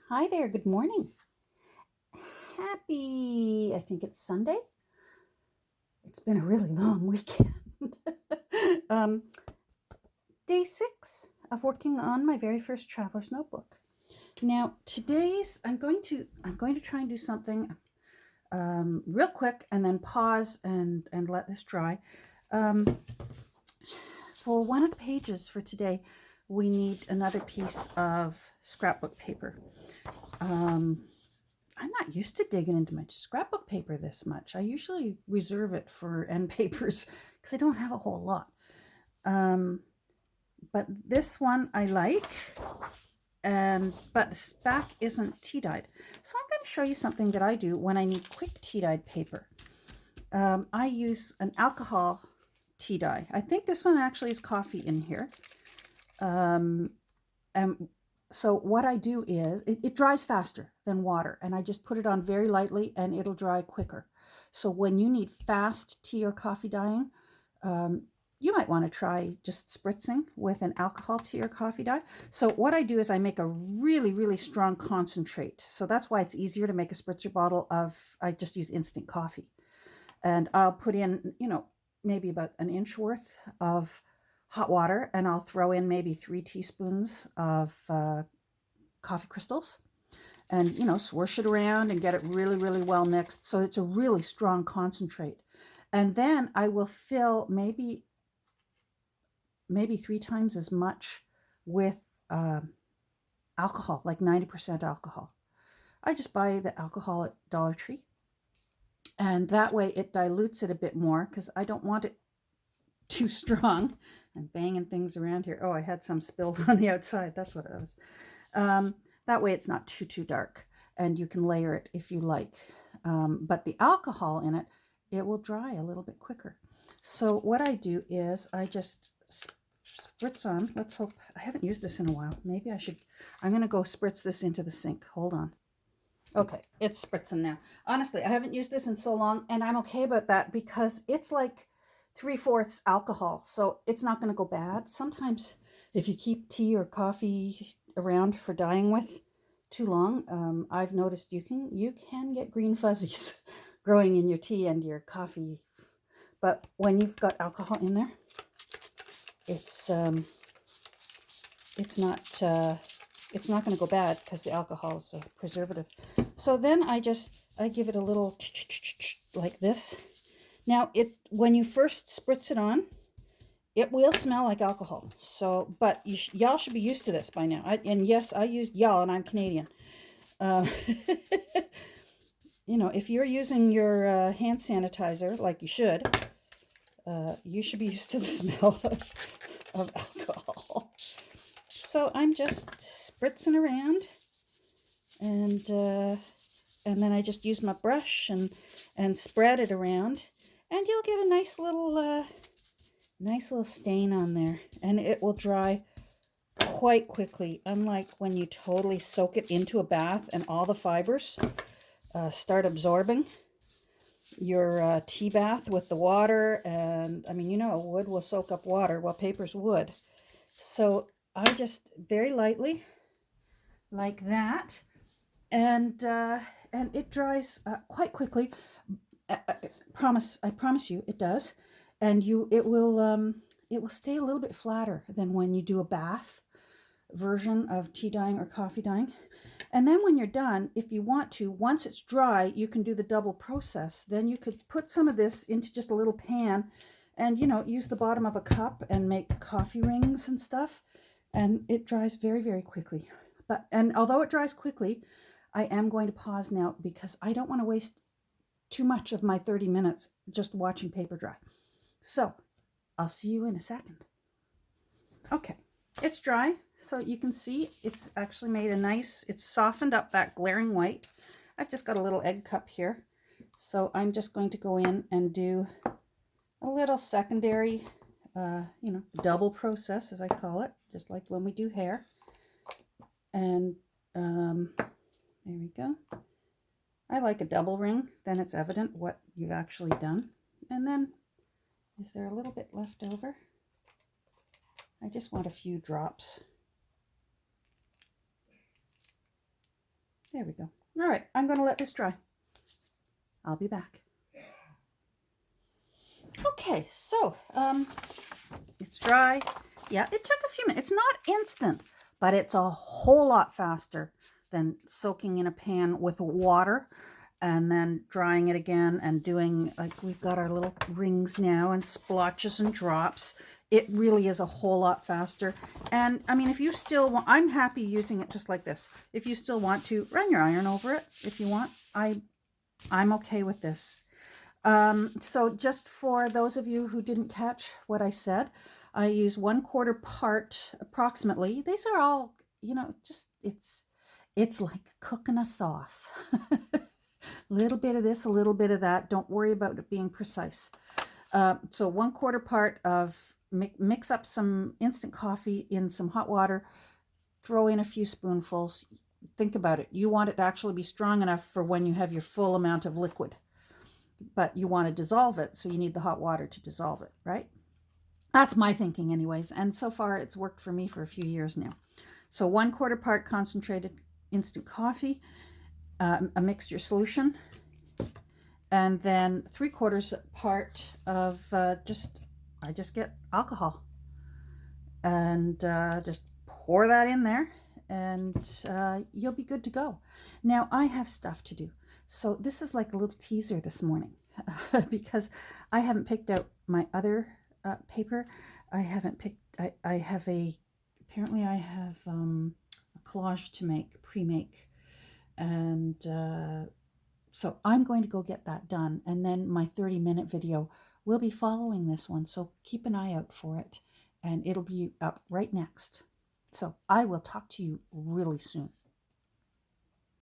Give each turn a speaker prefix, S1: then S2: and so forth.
S1: Hi there, good morning. I think it's Sunday. It's been a really long weekend. um, Day 6 of working on my very first traveler's notebook. Now, I'm going to try and do something real quick and then pause and let this dry. Um, for one of the pages for today, we need another piece of scrapbook paper. Um, I'm not used to digging into my scrapbook paper this much. I usually reserve it for end papers because I don't have a whole lot. Um, but this one I like, but the back isn't tea dyed. So I'm going to show you something that I do when I need quick tea dyed paper. I use an alcohol tea dye. I think this one actually is coffee in here. Um, and so what I do is it dries faster than water, and I just put it on very lightly and it'll dry quicker. So when you need fast tea or coffee dyeing, um, you might want to try just spritzing with an alcohol tea or coffee dye. So what I do is I make a really, really strong concentrate. So that's why it's easier to make a spritzer bottle of, I just use instant coffee. And I'll put in, maybe about an inch worth of hot water, and I'll throw in maybe 3 teaspoons of coffee crystals and, swish it around and get it really, really well mixed. So it's a really strong concentrate. And then I will fill maybe 3 times as much with alcohol, like 90% alcohol. I just buy the alcohol at Dollar Tree. And that way it dilutes it a bit more because I don't want it too strong. I'm banging things around here. Oh, I had some spilled on the outside. That's what it was. That way it's not too dark, and you can layer it if you like. But the alcohol in it, it will dry a little bit quicker. So what I do is I just spritz on. Let's hope, I haven't used this in a while. Maybe I should, I'm going to go spritz this into the sink. Hold on. Okay, it's spritzing now. Honestly, I haven't used this in so long, and I'm okay about that because it's like 3/4 alcohol, so it's not going to go bad. Sometimes, if you keep tea or coffee around for dyeing with too long, I've noticed you can get green fuzzies growing in your tea and your coffee. But when you've got alcohol in there, it's it's not uh, it's not going to go bad because the alcohol is a preservative. So then I give it a little like this. Now when you first spritz it on, it will smell like alcohol. So, but y'all should be used to this by now. And yes, I used y'all, and I'm Canadian. Uh, if you're using your hand sanitizer like you should be used to the smell of alcohol. So I'm just spritzing around, and then I just use my brush and spread it around, and you'll get a nice little stain on there, and it will dry quite quickly. Unlike when you totally soak it into a bath and all the fibers start absorbing your tea bath with the water, and I mean, wood will soak up water. Well, paper's wood, so I just very lightly like that, and it dries quite quickly. I promise you, it does, and it will stay a little bit flatter than when you do a bath version of tea dyeing or coffee dyeing. And then when you're done, if you want to, once it's dry, you can do the double process. Then you could put some of this into just a little pan, and use the bottom of a cup and make coffee rings and stuff, and it dries very, very quickly. And although it dries quickly, I am going to pause now because I don't want to waste too much of my 30 minutes just watching paper dry. So I'll see you in a second. Okay, it's dry, so you can see it's actually made it's softened up that glaring white. I've just got a little egg cup here, so I'm just going to go in and do a little secondary, double process, as I call it, just like when we do hair. And there we go. I like a double ring, then it's evident what you've actually done. And then, is there a little bit left over? I just want a few drops. There we go. All right, I'm going to let this dry. I'll be back. Okay, so it's dry. Yeah, it took a few minutes. It's not instant, but it's a whole lot faster than soaking in a pan with water and then drying it again and doing, like, we've got our little rings now and splotches and drops. It really is a whole lot faster. And I mean, if you still want, I'm happy using it just like this. If you still want to, run your iron over it if you want. I'm okay with this. So just for those of you who didn't catch what I said, I use 1/4 part approximately. These are all, just it's like cooking a sauce. A little bit of this, a little bit of that. Don't worry about it being precise. So 1/4 part of, mix up some instant coffee in some hot water, throw in a few spoonfuls. Think about it. You want it to actually be strong enough for when you have your full amount of liquid, but you want to dissolve it, so you need the hot water to dissolve it, right? That's my thinking anyways, and so far it's worked for me for a few years now. So 1/4 part concentrated instant coffee, a mixture solution, and then 3/4 part of I just get alcohol and just pour that in there, and you'll be good to go. Now I have stuff to do, so this is like a little teaser this morning because I haven't picked out my other paper. I haven't picked, I have apparently I have a collage to make, pre-make, and so I'm going to go get that done, and then my 30-minute video will be following this one, so keep an eye out for it, and it'll be up right next. So I will talk to you really soon.